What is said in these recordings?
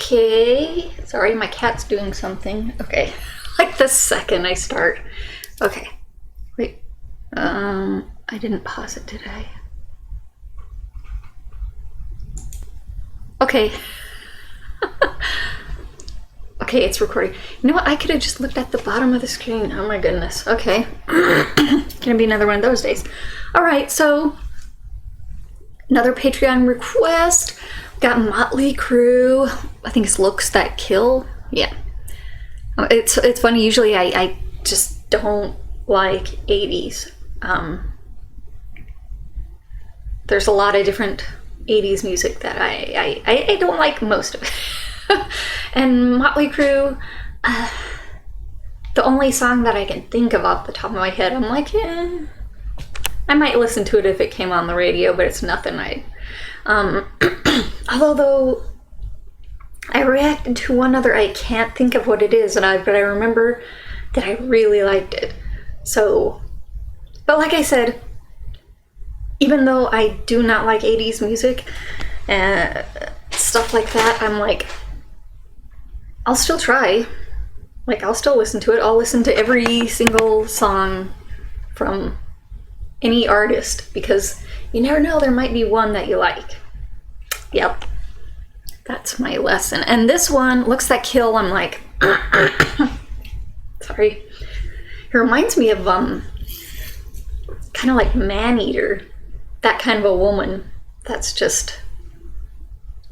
Okay. Sorry, my cat's doing something. Okay. Like the second I start. Okay. Wait. I didn't pause it, did I? Okay. Okay, it's recording. You know what? I could have just looked at the bottom of the screen. Oh my goodness. Okay. Gonna be another one of those days. Alright, so another Patreon request. Got Motley Crue. I think it's Looks That Kill. Yeah. It's funny, usually I just don't like 80s. There's a lot of different 80s music that I don't like most of it. And Motley Crue, the only song that I can think of off the top of my head, I'm like, yeah, I might listen to it if it came on the radio, but it's nothing although I reacted to one other, I can't think of what it is, but I remember that I really liked it. So, but like I said, even though I do not like 80s music and stuff like that, I'm like, I'll still try. Like, I'll still listen to it. I'll listen to every single song from any artist, because you never know, there might be one that you like. Yep. That's my lesson. And this one, Looks That Kill, I'm like, sorry. It reminds me of, kind of like Man-Eater. That kind of a woman that's just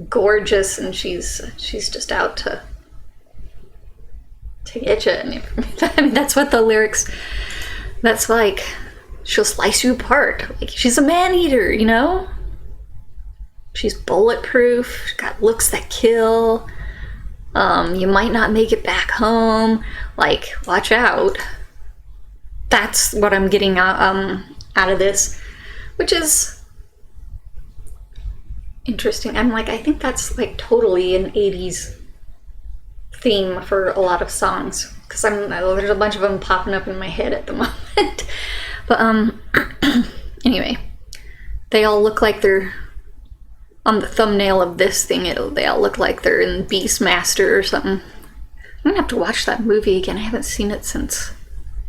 gorgeous, and she's just out to get you. I mean, that's what the lyrics, that's like, she'll slice you apart. Like, she's a man-eater, you know? She's bulletproof, got looks that kill. You might not make it back home. Like, watch out. That's what I'm getting out of this, which is interesting. I'm like, I think that's like totally an 80s theme for a lot of songs, because there's a bunch of them popping up in my head at the moment. But anyway, they all look like they're on the thumbnail of this thing. They all look like they're in Beastmaster or something. I'm gonna have to watch that movie again. I haven't seen it since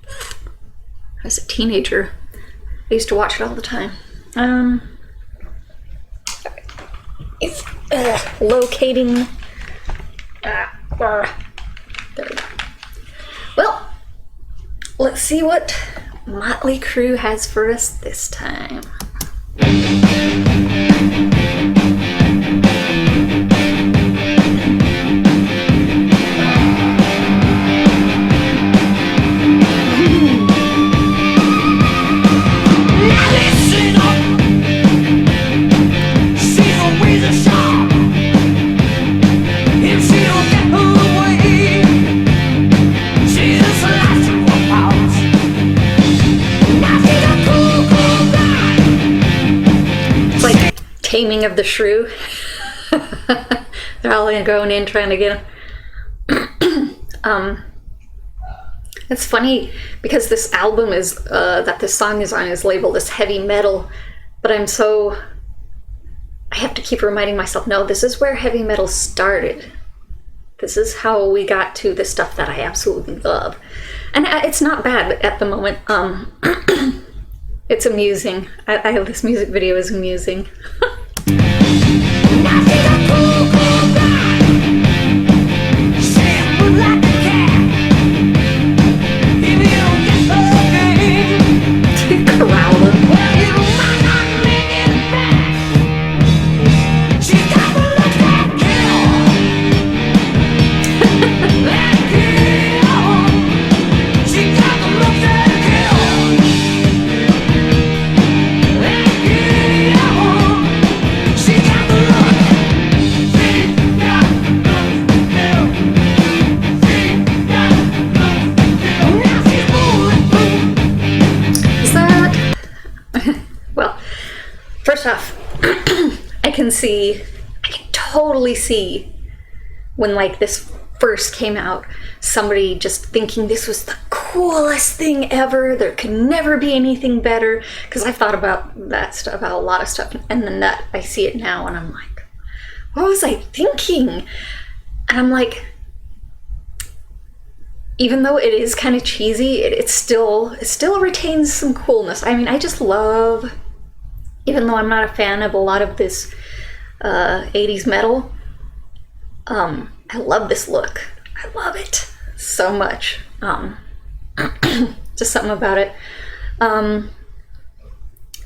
I was a teenager. I used to watch it all the time. It's locating. There we go. Well, let's see what Motley Crue has for us this time. Taming of the Shrew. They're all going in trying to get him. It's funny because this album is that this song is on is labeled as heavy metal, but I have to keep reminding myself, no, this is where heavy metal started. This is how we got to the stuff that I absolutely love, and it's not bad at the moment. It's amusing. This music video is amusing. I can totally see when like this first came out, somebody just thinking this was the coolest thing ever, there could never be anything better, because I've thought about that stuff, about a lot of stuff, and then that I see it now and I'm like, what was I thinking? And I'm like, even though it is kind of cheesy, it still retains some coolness. I mean, I just love, even though I'm not a fan of a lot of this 80s metal, I love this look. I love it so much. Just something about it. And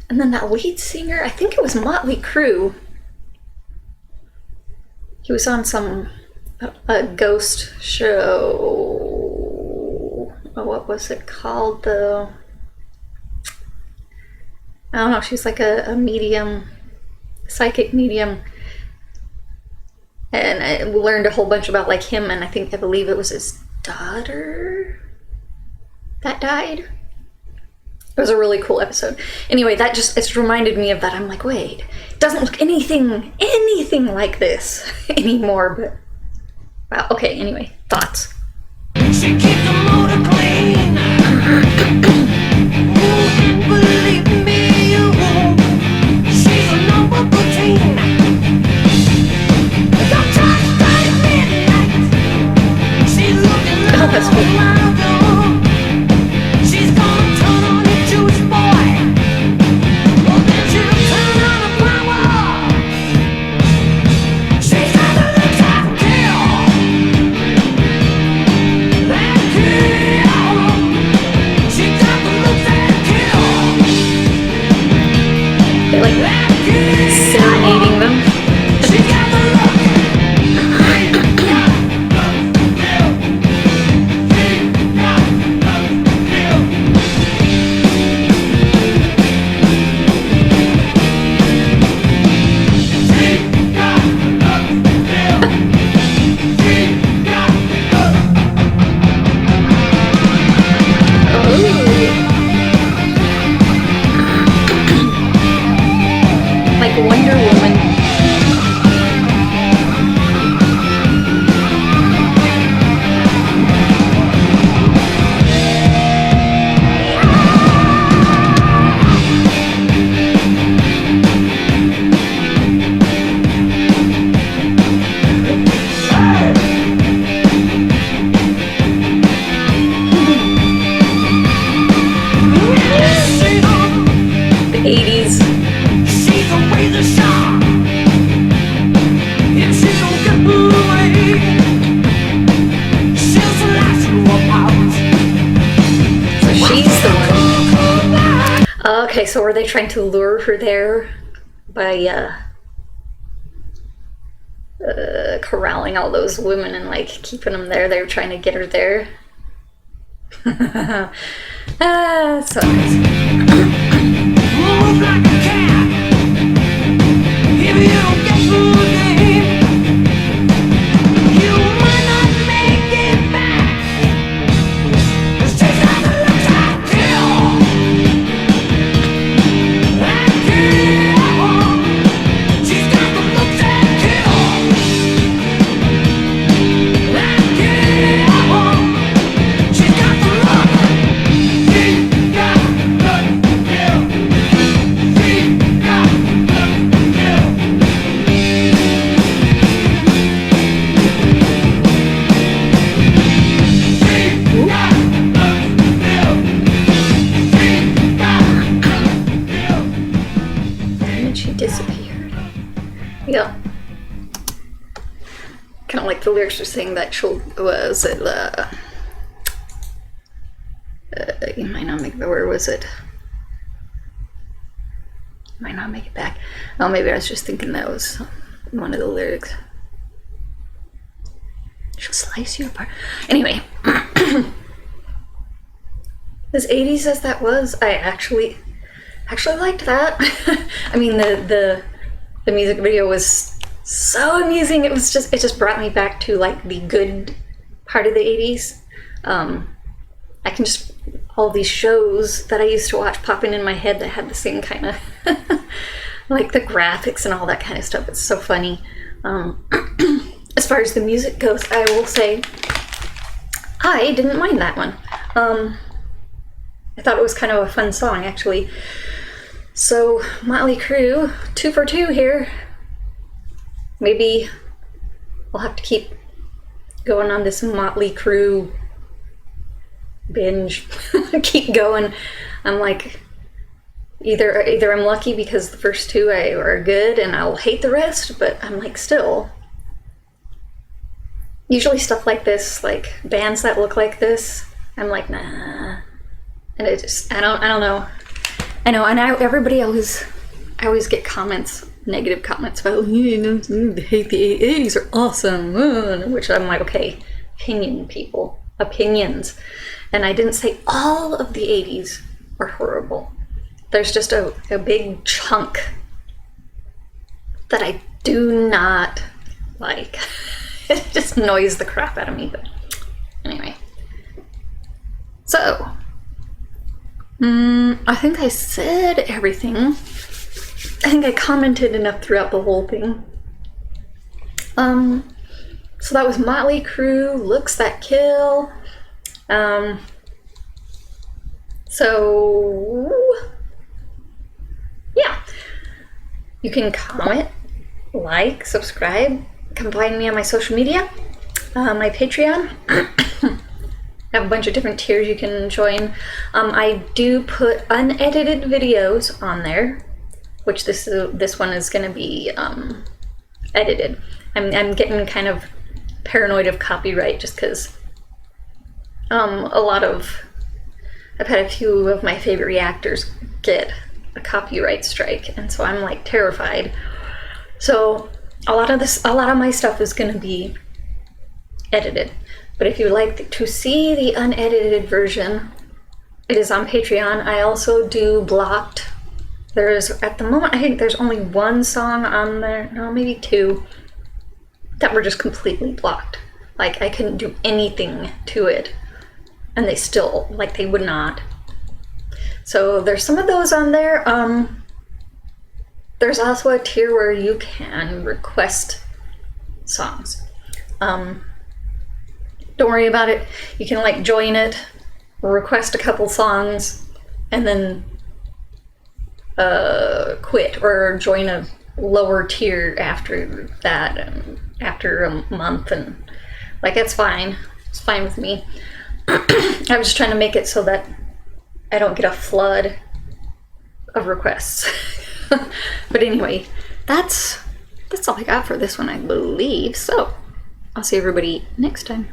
then that lead singer, I think it was Motley Crue. He was on a ghost show. What was it called? I don't know. She's like a medium, psychic medium. And I learned a whole bunch about like him, and I believe it was his daughter that died. It was a really cool episode. Anyway, it's reminded me of that. I'm like, wait, it doesn't look anything like this anymore. But wow. Okay. Anyway, thoughts. She keeps the motor clean. Believe me, you won't. She's a number 14. Oh, that's cool. She's gonna turn on the Jewish boy. Well, then she'll turn on the power. She's got the looks that kill. That kill. She got the looks that kill. They like serenading them. She got the look. Like Wonder Woman. The 80s. Okay, so were they trying to lure her there by corralling all those women and like keeping them there? They were trying to get her there. So nice. Move like a cat. If you don't get through the game, you might not make it back. It's just like the looks I kill. That kill. She's got the looks that kill. That kill. She's got the look. Yeah. Kind of like the lyrics are saying that she'll, was it, you might not make the word, was it? Might not make it back. Oh, maybe I was just thinking that was one of the lyrics. She'll slice you apart. Anyway. As 80s as that was, I actually liked that. I mean, the music video was so amusing. It just brought me back to like the good part of the 80s. I can just, all these shows that I used to watch popping in my head that had the same kind of like the graphics and all that kind of stuff. It's so funny. As far as the music goes, I will say I didn't mind that one. I thought it was kind of a fun song, actually. So, Motley Crue, 2 for 2 here. Maybe we'll have to keep going on this Motley Crue binge. Keep going. I'm like, either I'm lucky because the first two are good and I'll hate the rest, but I'm like, still. Usually stuff like this, like bands that look like this, I'm like, nah. And it just, I don't know. I know, and everybody always, I always get comments, negative comments about, I hate the 80s are awesome, which I'm like, okay, opinions. And I didn't say all of the 80s are horrible. There's just a big chunk that I do not like. It just annoys the crap out of me, but anyway. So, I think I said everything. I think I commented enough throughout the whole thing. So that was Motley Crue, Looks That Kill. So, yeah. You can comment, like, subscribe. Come find me on my social media, my Patreon. I have a bunch of different tiers you can join. I do put unedited videos on there, which this one is going to be edited. I'm getting kind of paranoid of copyright just because I've had a few of my favorite actors get a copyright strike, and so I'm like terrified. So a lot of my stuff is going to be edited. But if you'd like to see the unedited version, it is on Patreon. I also do blocked. There's, at the moment, I think there's only one song on there, no, maybe two, that were just completely blocked. Like, I couldn't do anything to it, and they still, like, they would not. So there's some of those on there. There's also a tier where you can request songs. Don't worry about it. You can like join it, request a couple songs, and then quit or join a lower tier after that, after a month, and like it's fine. It's fine with me. I was just trying to make it so that I don't get a flood of requests. But anyway, that's all I got for this one, I believe. So I'll see everybody next time.